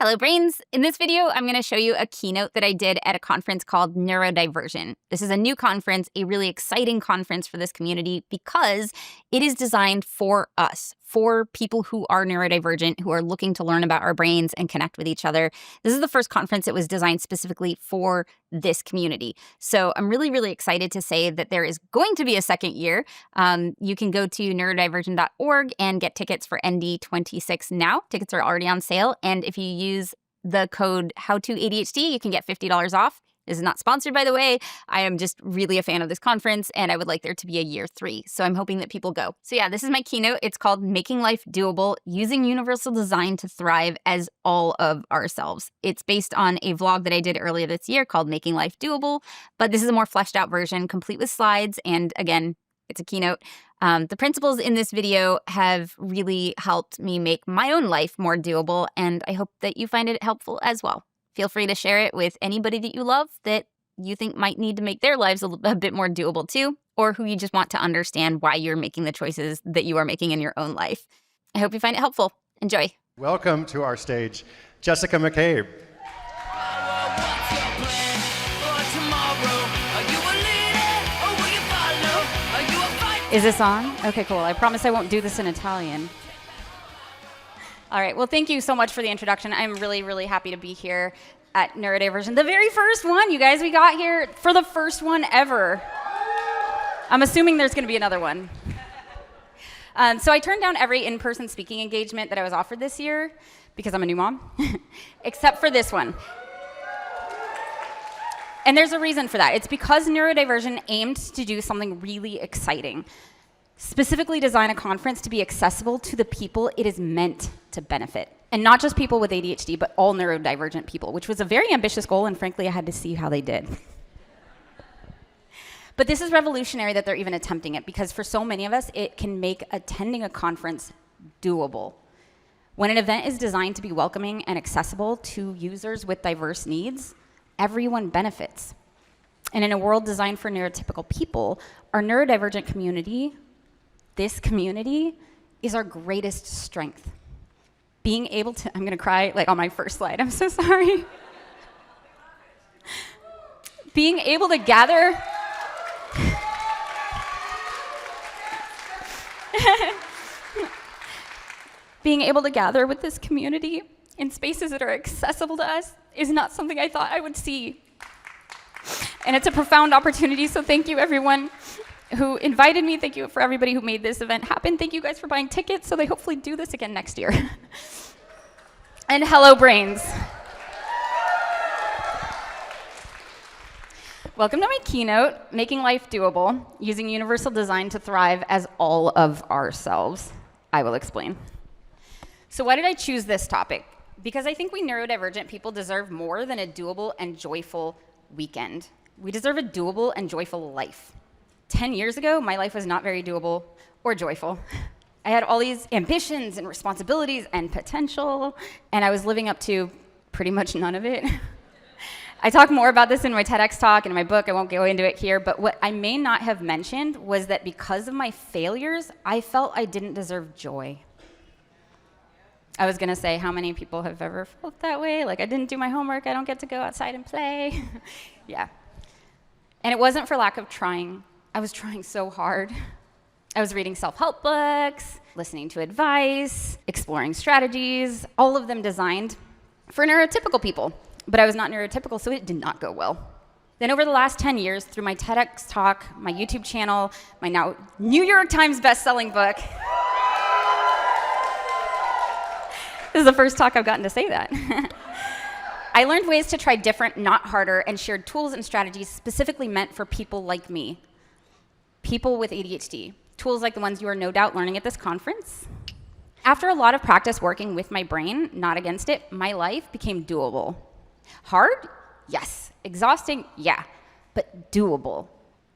Hello, brains. In this video, I'm going to show you a keynote that I did at a conference called Neurodiversion. This is a new conference, a really exciting conference for this community because it is designed for us, for people who are neurodivergent, who are looking to learn about our brains and connect with each other. This is the first conference that was designed specifically for this community. So I'm really, really excited to say that there is going to be a second year. You can go to neurodiversion.org and get tickets for ND26 now. Tickets are already on sale. And if you use the code HowtoADHD, you can get $50 off. This is not sponsored, by the way. I am just really a fan of this conference, and I would like there to be a year 3. So I'm hoping that people go. So yeah, this is my keynote. It's called Making Life Doable, Using Universal Design to Thrive as All of Ourselves. It's based on a vlog that I did earlier this year called Making Life Doable, but this is a more fleshed out version, complete with slides. And again, it's a keynote. The principles in this video have really helped me make my own life more doable, and I hope that you find it helpful as well. Feel free to share it with anybody that you love that you think might need to make their lives a bit more doable too, or who you just want to understand why you're making the choices that you are making in your own life. I hope you find it helpful. Enjoy. Welcome to our stage, Jessica McCabe. Is this on? Okay, cool. I promise I won't do this in Italian. All right, well, thank you so much for the introduction. I'm really, really happy to be here at Neurodiversion. The very first one, you guys, we got here for the first one ever. I'm assuming there's gonna be another one. So I turned down every in-person speaking engagement that I was offered this year because I'm a new mom, except for this one. And there's a reason for that. It's because Neurodiversion aimed to do something really exciting. Specifically design a conference to be accessible to the people it is meant to benefit. And not just people with ADHD, but all neurodivergent people, which was a very ambitious goal, and frankly, I had to see how they did. But this is revolutionary that they're even attempting it, because for so many of us, it can make attending a conference doable. When an event is designed to be welcoming and accessible to users with diverse needs, everyone benefits. And in a world designed for neurotypical people, our neurodivergent community, this community, is our greatest strength. Being able to, I'm gonna cry like on my first slide, I'm so sorry. Being able to gather, being able to gather with this community in spaces that are accessible to us is not something I thought I would see. And it's a profound opportunity, so thank you everyone who invited me. Thank you for everybody who made this event happen. Thank you guys for buying tickets so they hopefully do this again next year. And hello, brains. Welcome to my keynote, Making Life Doable, Using Universal Design to Thrive as All of Ourselves. I will explain. So why did I choose this topic? Because I think we neurodivergent people deserve more than a doable and joyful weekend. We deserve a doable and joyful life. 10 years ago, my life was not very doable or joyful. I had all these ambitions and responsibilities and potential, and I was living up to pretty much none of it. I talk more about this in my TEDx talk and in my book. I won't go into it here, but what I may not have mentioned was that because of my failures, I felt I didn't deserve joy. I was gonna say, how many people have ever felt that way? Like, I didn't do my homework, I don't get to go outside and play. Yeah. And it wasn't for lack of trying. I was trying so hard. I was reading self-help books, listening to advice, exploring strategies, all of them designed for neurotypical people. But I was not neurotypical, so it did not go well. Then over the last 10 years, through my TEDx talk, my YouTube channel, my now New York Times best-selling book, this is the first talk I've gotten to say that. I learned ways to try different, not harder, and shared tools and strategies specifically meant for people like me, people with ADHD. Tools like the ones you are no doubt learning at this conference. After a lot of practice working with my brain, not against it, my life became doable. Hard? Yes. Exhausting? Yeah. But doable.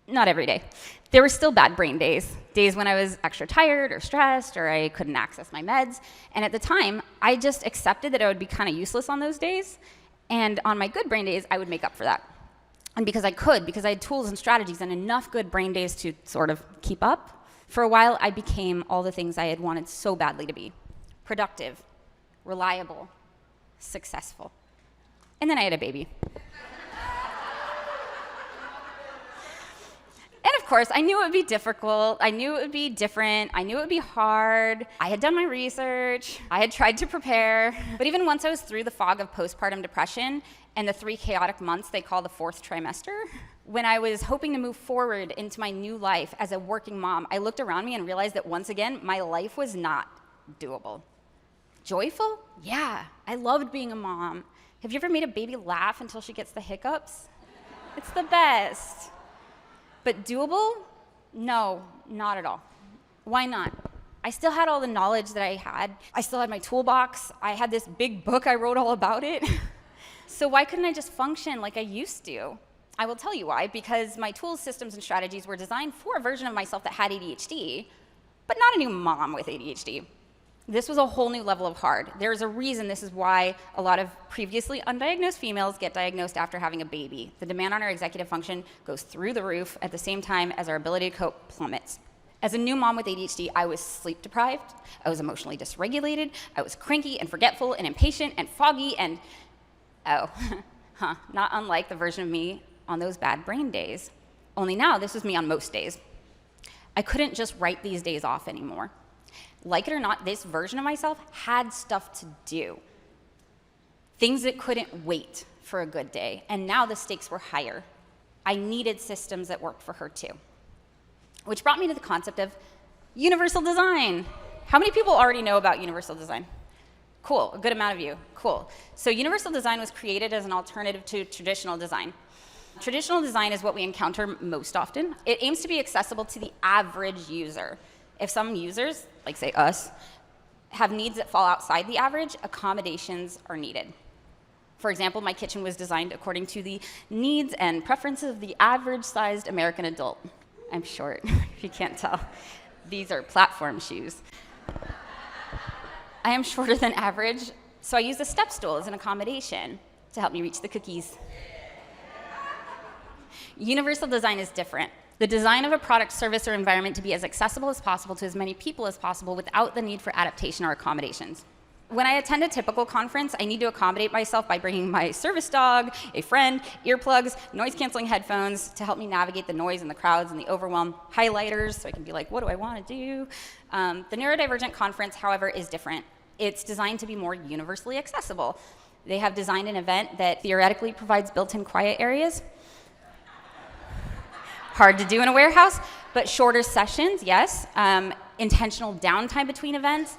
Not every day. There were still bad brain days. Days when I was extra tired or stressed or I couldn't access my meds. And at the time, I just accepted that I would be kind of useless on those days. And on my good brain days, I would make up for that. And because I had tools and strategies and enough good brain days to sort of keep up, for a while I became all the things I had wanted so badly to be. Productive, reliable, successful. And then I had a baby. And of course, I knew it would be difficult. I knew it would be different. I knew it would be hard. I had done my research. I had tried to prepare. But even once I was through the fog of postpartum depression and the 3 chaotic months they call the 4th trimester, when I was hoping to move forward into my new life as a working mom, I looked around me and realized that once again, my life was not doable. Joyful? Yeah, I loved being a mom. Have you ever made a baby laugh until she gets the hiccups? It's the best. But doable? No, not at all. Why not? I still had all the knowledge that I had. I still had my toolbox. I had this big book I wrote all about it. So why couldn't I just function like I used to? I will tell you why, because my tools, systems, and strategies were designed for a version of myself that had ADHD, but not a new mom with ADHD. This was a whole new level of hard. There's a reason this is why a lot of previously undiagnosed females get diagnosed after having a baby. The demand on our executive function goes through the roof at the same time as our ability to cope plummets. As a new mom with ADHD, I was sleep deprived, I was emotionally dysregulated, I was cranky and forgetful and impatient and foggy and, not unlike the version of me on those bad brain days. Only now, this was me on most days. I couldn't just write these days off anymore. Like it or not, this version of myself had stuff to do. Things that couldn't wait for a good day, and now the stakes were higher. I needed systems that worked for her too. Which brought me to the concept of universal design. How many people already know about universal design? Cool, a good amount of you, cool. So universal design was created as an alternative to traditional design. Traditional design is what we encounter most often. It aims to be accessible to the average user. If some users, like say us, have needs that fall outside the average, accommodations are needed. For example, my kitchen was designed according to the needs and preferences of the average-sized American adult. I'm short, if you can't tell. These are platform shoes. I am shorter than average, so I use a step stool as an accommodation to help me reach the cookies. Universal design is different. The design of a product, service, or environment to be as accessible as possible to as many people as possible without the need for adaptation or accommodations. When I attend a typical conference, I need to accommodate myself by bringing my service dog, a friend, earplugs, noise-canceling headphones to help me navigate the noise and the crowds and the overwhelm, highlighters, so I can be like, what do I want to do? The Neurodivergent conference, however, is different. It's designed to be more universally accessible. They have designed an event that theoretically provides built-in quiet areas. Hard to do in a warehouse, but shorter sessions, yes. Intentional downtime between events.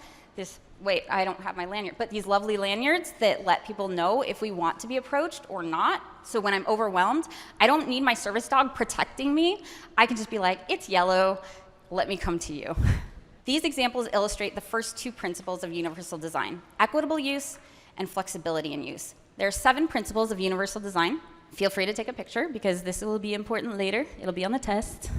Wait, I don't have my lanyard, but these lovely lanyards that let people know if we want to be approached or not. So when I'm overwhelmed, I don't need my service dog protecting me. I can just be like, it's yellow, let me come to you. These examples illustrate the first 2 principles of universal design: equitable use and flexibility in use. There are 7 principles of universal design. Feel free to take a picture because this will be important later. It'll be on the test.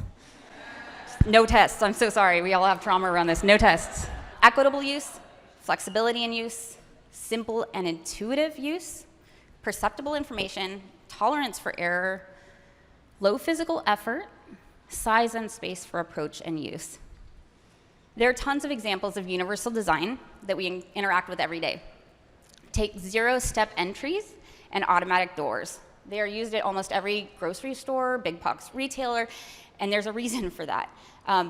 No tests, I'm so sorry. We all have trauma around this. No tests. Equitable use, flexibility in use, simple and intuitive use, perceptible information, tolerance for error, low physical effort, size and space for approach and use. There are tons of examples of universal design that we interact with every day. Take 0-step entries and automatic doors. They are used at almost every grocery store, big box retailer, and there's a reason for that.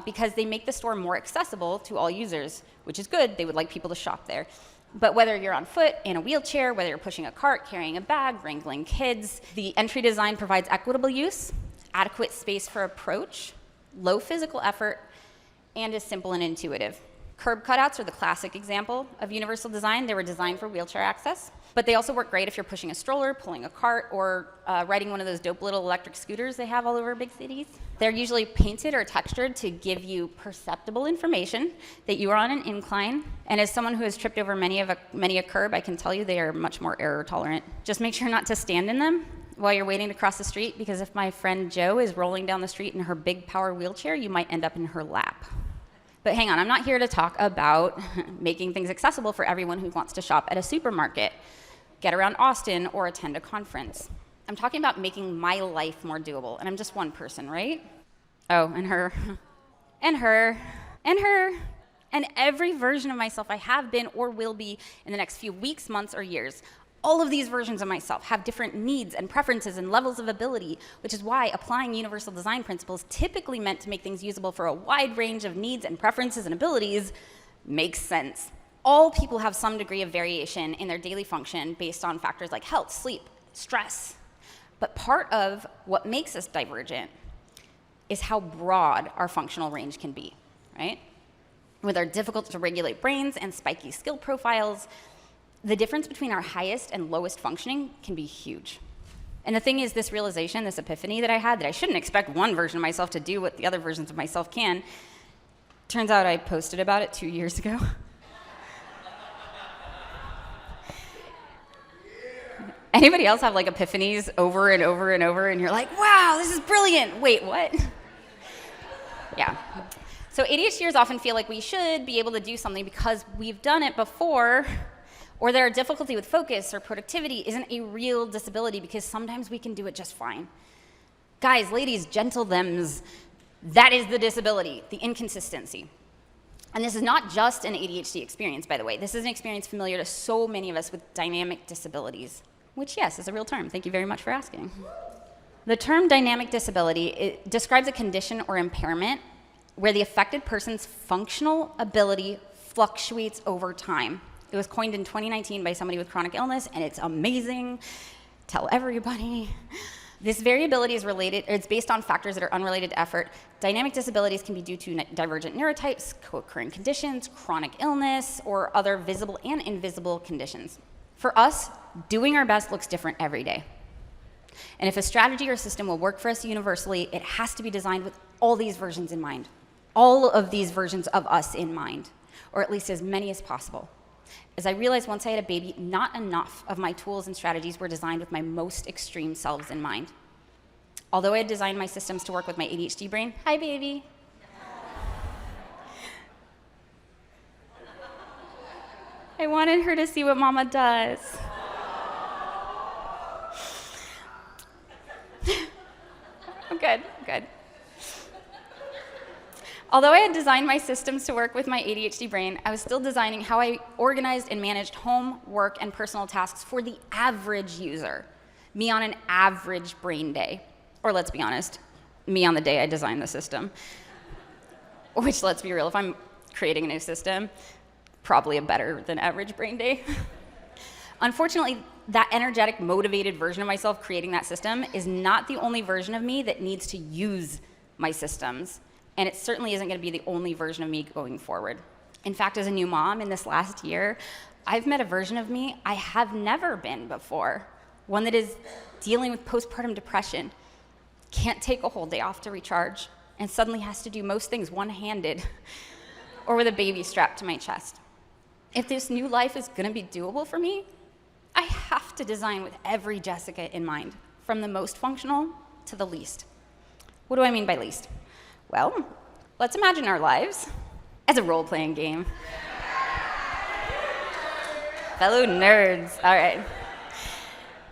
Because they make the store more accessible to all users, which is good. They would like people to shop there. But whether you're on foot, in a wheelchair, whether you're pushing a cart, carrying a bag, wrangling kids, the entry design provides equitable use, adequate space for approach, low physical effort, and is simple and intuitive. Curb cutouts are the classic example of universal design. They were designed for wheelchair access, but they also work great if you're pushing a stroller, pulling a cart, or riding one of those dope little electric scooters they have all over big cities. They're usually painted or textured to give you perceptible information that you are on an incline. And as someone who has tripped over many a curb, I can tell you they are much more error tolerant. Just make sure not to stand in them while you're waiting to cross the street, because if my friend Jo is rolling down the street in her big power wheelchair, you might end up in her lap. But hang on, I'm not here to talk about making things accessible for everyone who wants to shop at a supermarket, get around Austin, or attend a conference. I'm talking about making my life more doable, and I'm just one person, right? Oh, and her, and her, and her, and every version of myself I have been or will be in the next few weeks, months, or years. All of these versions of myself have different needs and preferences and levels of ability, which is why applying universal design principles typically meant to make things usable for a wide range of needs and preferences and abilities makes sense. All people have some degree of variation in their daily function based on factors like health, sleep, stress. But part of what makes us divergent is how broad our functional range can be, right? With our difficult to regulate brains and spiky skill profiles, the difference between our highest and lowest functioning can be huge. And the thing is, this realization, this epiphany that I had, that I shouldn't expect one version of myself to do what the other versions of myself can, turns out I posted about it 2 years ago. Anybody else have like epiphanies over and over and over, and you're like, wow, this is brilliant. Wait, what? Yeah. So ADHDers often feel like we should be able to do something because we've done it before, or their difficulty with focus or productivity isn't a real disability because sometimes we can do it just fine. Guys, ladies, gentle thems, that is the disability, the inconsistency. And this is not just an ADHD experience, by the way. This is an experience familiar to so many of us with dynamic disabilities, which, yes, is a real term. Thank you very much for asking. The term dynamic disability, it describes a condition or impairment where the affected person's functional ability fluctuates over time. It was coined in 2019 by somebody with chronic illness, and it's amazing. Tell everybody. This variability is related, it's based on factors that are unrelated to effort. Dynamic disabilities can be due to divergent neurotypes, co-occurring conditions, chronic illness, or other visible and invisible conditions. For us, doing our best looks different every day. And if a strategy or system will work for us universally, it has to be designed with all these versions in mind. All of these versions of us in mind, or at least as many as possible. As I realized once I had a baby, not enough of my tools and strategies were designed with my most extreme selves in mind. Although I had designed my systems to work with my ADHD brain, hi baby. I wanted her to see what mama does. I'm good. Although I had designed my systems to work with my ADHD brain, I was still designing how I organized and managed home, work, and personal tasks for the average user, me on an average brain day. Or let's be honest, me on the day I designed the system. Which, let's be real, if I'm creating a new system, probably a better than average brain day. Unfortunately, that energetic, motivated version of myself creating that system is not the only version of me that needs to use my systems. And it certainly isn't going to be the only version of me going forward. In fact, as a new mom in this last year, I've met a version of me I have never been before. One that is dealing with postpartum depression, can't take a whole day off to recharge, and suddenly has to do most things one-handed or with a baby strapped to my chest. If this new life is going to be doable for me, I have to design with every Jessica in mind, from the most functional to the least. What do I mean by least? Well, let's imagine our lives as a role-playing game. Fellow nerds, all right.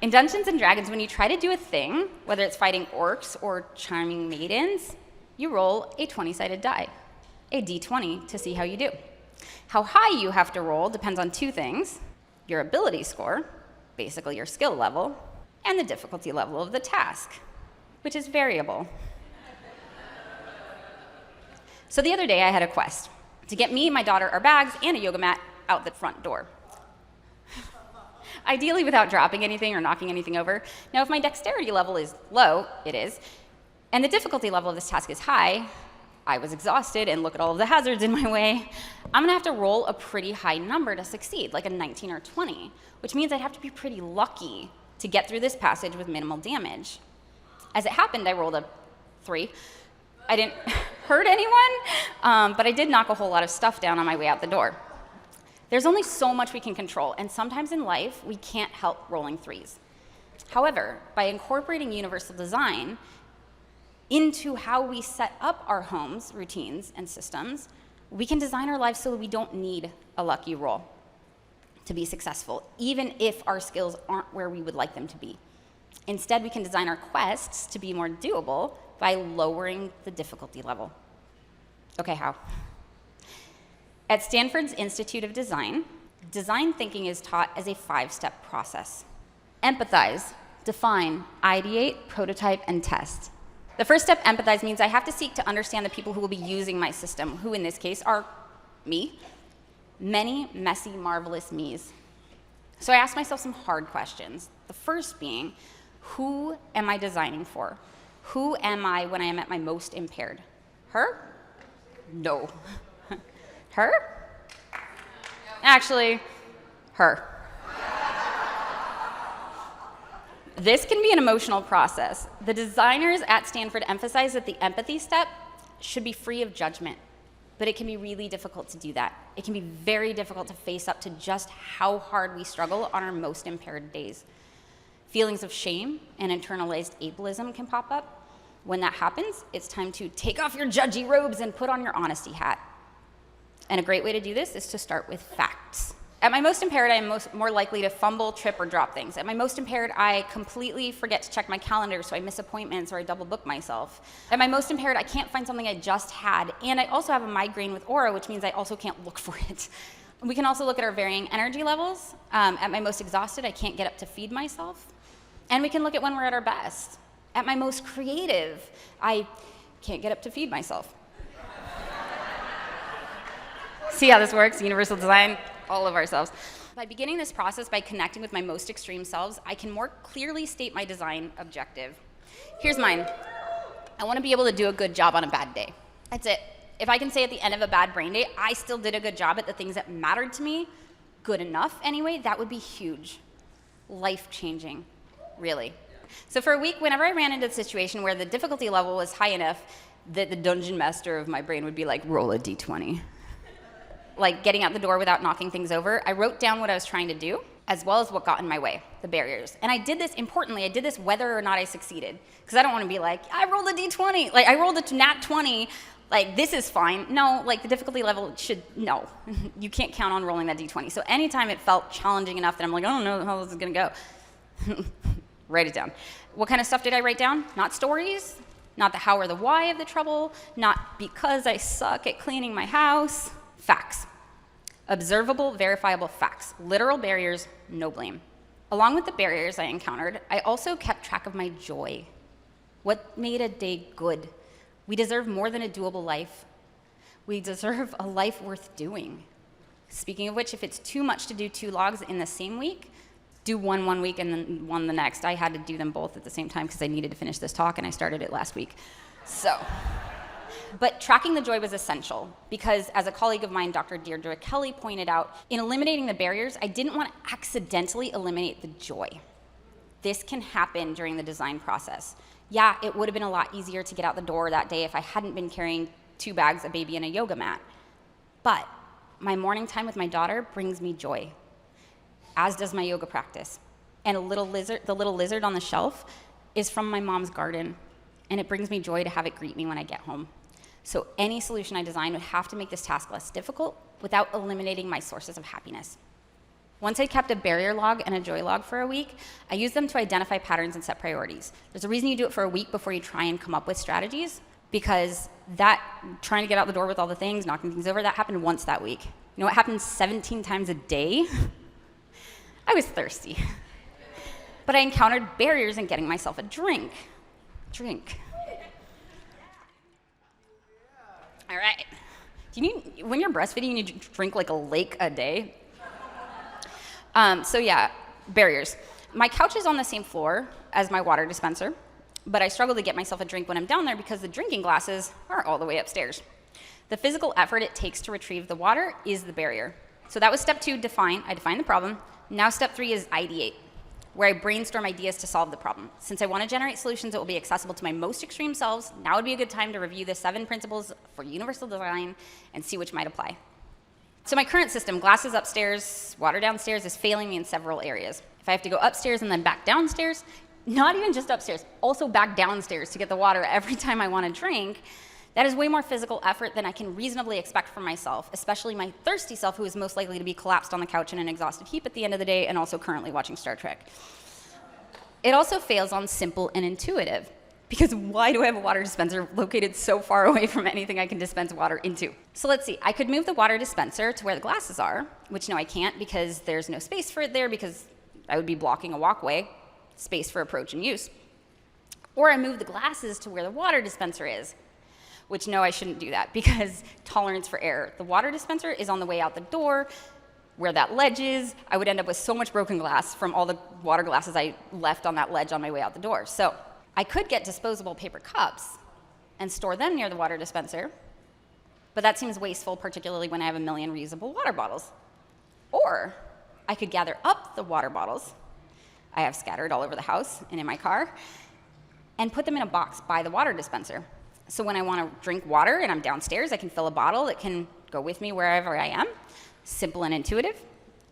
In Dungeons & Dragons, when you try to do a thing, whether it's fighting orcs or charming maidens, you roll a 20-sided die, a d20, to see how you do. How high you have to roll depends on two things: your ability score, basically your skill level, and the difficulty level of the task, which is variable. So the other day I had a quest to get me, my daughter, our bags, and a yoga mat out the front door. Ideally without dropping anything or knocking anything over. Now if my dexterity level is low, it is, and the difficulty level of this task is high, I was exhausted and look at all of the hazards in my way, I'm gonna have to roll a pretty high number to succeed, like a 19 or 20, which means I'd have to be pretty lucky to get through this passage with minimal damage. As it happened, I rolled a 3. I didn't hurt anyone, but I did knock a whole lot of stuff down on my way out the door. There's only so much we can control, and sometimes in life, we can't help rolling 3s. However, by incorporating universal design into how we set up our homes, routines, and systems, we can design our lives so that we don't need a lucky roll to be successful, even if our skills aren't where we would like them to be. Instead, we can design our quests to be more doable by lowering the difficulty level. Okay, how? At Stanford's Institute of Design, Design thinking is taught as a 5-step process. Empathize, define, ideate, prototype, and test. The first step, empathize, means I have to seek to understand the people who will be using my system, who in this case are me. Many messy, marvelous me's. So I ask myself some hard questions. The first being, who am I designing for? Who am I when I am at my most impaired? Her? No. Her? Actually, her. This can be an emotional process. The designers at Stanford emphasize that the empathy step should be free of judgment, but it can be really difficult to do that. It can be very difficult to face up to just how hard we struggle on our most impaired days. Feelings of shame and internalized ableism can pop up. When that happens, it's time to take off your judgy robes and put on your honesty hat. And a great way to do this is to start with facts. At my most impaired, I am more likely to fumble, trip, or drop things. At my most impaired, I completely forget to check my calendar, so I miss appointments or I double book myself. At my most impaired, I can't find something I just had, and I also have a migraine with aura, which means I also can't look for it. We can also look at our varying energy levels. At my most exhausted, I can't get up to feed myself. And we can look at when we're at our best. At my most creative, I can't get up to feed myself. See how this works? Universal design, all of ourselves. By beginning this process by connecting with my most extreme selves, I can more clearly state my design objective. Here's mine. I want to be able to do a good job on a bad day. That's it. If I can say at the end of a bad brain day, I still did a good job at the things that mattered to me, good enough anyway, that would be huge. Life-changing, really. So for a week, whenever I ran into a situation where the difficulty level was high enough that the dungeon master of my brain would be like, roll a d20. Like getting out the door without knocking things over, I wrote down what I was trying to do, as well as what got in my way, the barriers. And I did this, importantly, I did this whether or not I succeeded. Because I don't want to be like, I rolled a d20, like I rolled a nat 20, like this is fine. No, like the difficulty level should, no. You can't count on rolling that d20. So anytime it felt challenging enough that I'm like, I don't know how this is gonna go. Write it down. What kind of stuff did I write down? Not stories, not the how or the why of the trouble, not because I suck at cleaning my house. Facts. Observable, verifiable facts. Literal barriers, no blame. Along with the barriers I encountered, I also kept track of my joy. What made a day good? We deserve more than a doable life. We deserve a life worth doing. Speaking of which, if it's too much to do 2 logs in the same week, do one week and then one the next. I had to do them both at the same time because I needed to finish this talk and I started it last week. But tracking the joy was essential because, as a colleague of mine, Dr. Deirdre Kelly, pointed out, in eliminating the barriers, I didn't want to accidentally eliminate the joy. This can happen during the design process. Yeah, it would have been a lot easier to get out the door that day if I hadn't been carrying 2 bags, a baby, and a yoga mat. But my morning time with my daughter brings me joy, as does my yoga practice. And the little lizard on the shelf is from my mom's garden, and it brings me joy to have it greet me when I get home. So any solution I design would have to make this task less difficult without eliminating my sources of happiness. Once I kept a barrier log and a joy log for a week, I used them to identify patterns and set priorities. There's a reason you do it for a week before you try and come up with strategies, because that, trying to get out the door with all the things, knocking things over, that happened once that week. You know what happened 17 times a day? I was thirsty. But I encountered barriers in getting myself a drink. All right. When you're breastfeeding, you need to drink like a lake a day. So yeah, barriers. My couch is on the same floor as my water dispenser, but I struggle to get myself a drink when I'm down there because the drinking glasses are all the way upstairs. The physical effort it takes to retrieve the water is the barrier. So that was step 2, define. I defined the problem. Now step 3 is ideate, where I brainstorm ideas to solve the problem. Since I want to generate solutions that will be accessible to my most extreme selves, now would be a good time to review the 7 principles for universal design and see which might apply. So my current system, glasses upstairs, water downstairs, is failing me in several areas. If I have to go upstairs and then back downstairs, not even just upstairs, also back downstairs to get the water every time I want to drink, that is way more physical effort than I can reasonably expect from myself, especially my thirsty self, who is most likely to be collapsed on the couch in an exhausted heap at the end of the day and also currently watching Star Trek. It also fails on simple and intuitive. Because why do I have a water dispenser located so far away from anything I can dispense water into? So let's see, I could move the water dispenser to where the glasses are, which no, I can't because there's no space for it there because I would be blocking a walkway, space for approach and use. Or I move the glasses to where the water dispenser is, which no, I shouldn't do that because tolerance for error. The water dispenser is on the way out the door, where that ledge is. I would end up with so much broken glass from all the water glasses I left on that ledge on my way out the door. So I could get disposable paper cups and store them near the water dispenser, but that seems wasteful, particularly when I have a million reusable water bottles. Or I could gather up the water bottles I have scattered all over the house and in my car and put them in a box by the water dispenser. So when I want to drink water and I'm downstairs, I can fill a bottle that can go with me wherever I am. Simple and intuitive.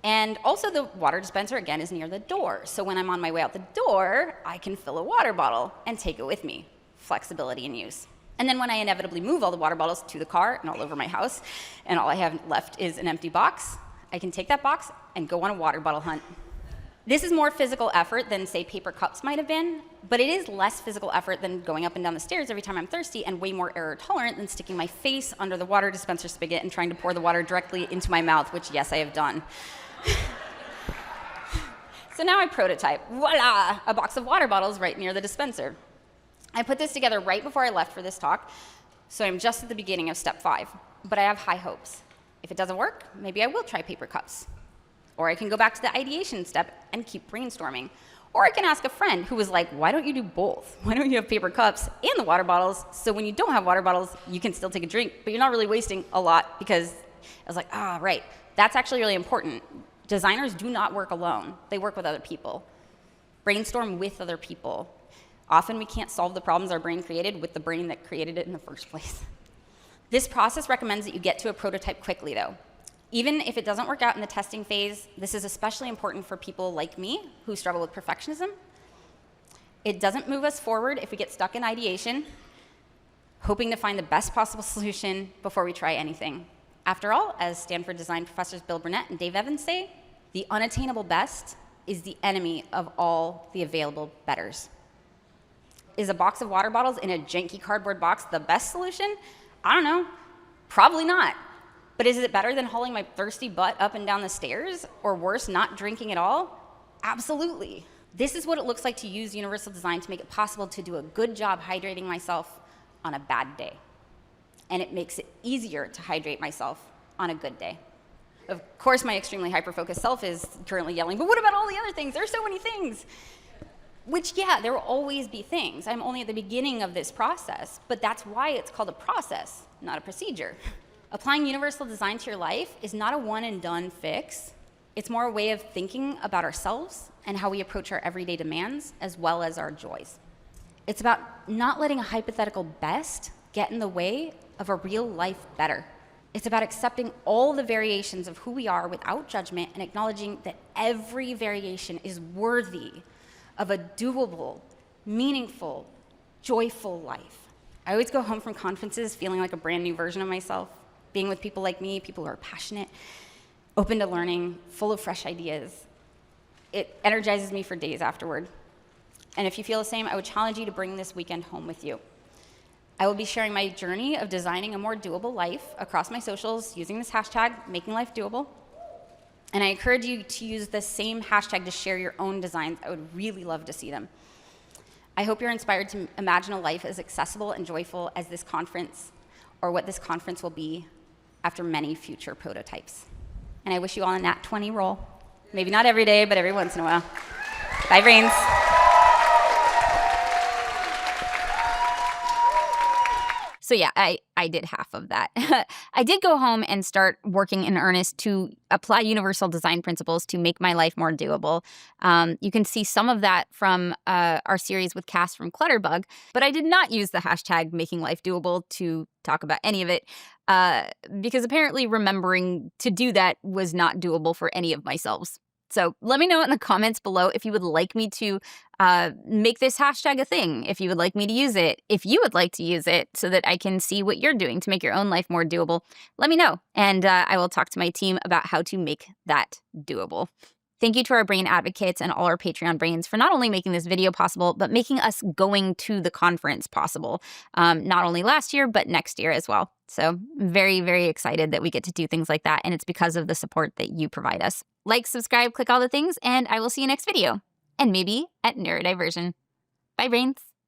And also the water dispenser, again, is near the door. So when I'm on my way out the door, I can fill a water bottle and take it with me. Flexibility in use. And then when I inevitably move all the water bottles to the car and all over my house, and all I have left is an empty box, I can take that box and go on a water bottle hunt. This is more physical effort than, say, paper cups might have been, but it is less physical effort than going up and down the stairs every time I'm thirsty and way more error tolerant than sticking my face under the water dispenser spigot and trying to pour the water directly into my mouth, which, yes, I have done. So now I prototype. Voila! A box of water bottles right near the dispenser. I put this together right before I left for this talk, so I'm just at the beginning of step 5, but I have high hopes. If it doesn't work, maybe I will try paper cups. Or I can go back to the ideation step and keep brainstorming. Or I can ask a friend who was like, why don't you do both? Why don't you have paper cups and the water bottles, so when you don't have water bottles, you can still take a drink, but you're not really wasting a lot, because I was like, right. That's actually really important. Designers do not work alone. They work with other people. Brainstorm with other people. Often we can't solve the problems our brain created with the brain that created it in the first place. This process recommends that you get to a prototype quickly, though. Even if it doesn't work out in the testing phase, this is especially important for people like me who struggle with perfectionism. It doesn't move us forward if we get stuck in ideation, hoping to find the best possible solution before we try anything. After all, as Stanford design professors Bill Burnett and Dave Evans say, the unattainable best is the enemy of all the available betters. Is a box of water bottles in a janky cardboard box the best solution? I don't know. Probably not. But is it better than hauling my thirsty butt up and down the stairs? Or worse, not drinking at all? Absolutely. This is what it looks like to use universal design to make it possible to do a good job hydrating myself on a bad day. And it makes it easier to hydrate myself on a good day. Of course, my extremely hyper-focused self is currently yelling, but what about all the other things? There's so many things. Which, yeah, there will always be things. I'm only at the beginning of this process, but that's why it's called a process, not a procedure. Applying universal design to your life is not a one-and-done fix. It's more a way of thinking about ourselves and how we approach our everyday demands, as well as our joys. It's about not letting a hypothetical best get in the way of a real life better. It's about accepting all the variations of who we are without judgment and acknowledging that every variation is worthy of a doable, meaningful, joyful life. I always go home from conferences feeling like a brand new version of myself, being with people like me, people who are passionate, open to learning, full of fresh ideas. It energizes me for days afterward. And if you feel the same, I would challenge you to bring this weekend home with you. I will be sharing my journey of designing a more doable life across my socials using this hashtag, MakingLifeDoable. And I encourage you to use the same hashtag to share your own designs. I would really love to see them. I hope you're inspired to imagine a life as accessible and joyful as this conference, or what this conference will be after many future prototypes. And I wish you all a nat 20 roll. Maybe not every day, but every once in a while. Bye, brains. So yeah, I did half of that. I did go home and start working in earnest to apply universal design principles to make my life more doable. You can see some of that from our series with Cass from Clutterbug, but I did not use the hashtag MakingLifeDoable to talk about any of it because apparently remembering to do that was not doable for any of myself. So let me know in the comments below if you would like me to make this hashtag a thing, if you would like me to use it, if you would like to use it so that I can see what you're doing to make your own life more doable. Let me know, and I will talk to my team about how to make that doable. Thank you to our brain advocates and all our Patreon brains for not only making this video possible, but making us going to the conference possible, not only last year, but next year as well. So very, very excited that we get to do things like that, and it's because of the support that you provide us. Like, subscribe, click all the things, and I will see you next video, and maybe at Neurodiversion. Bye, brains.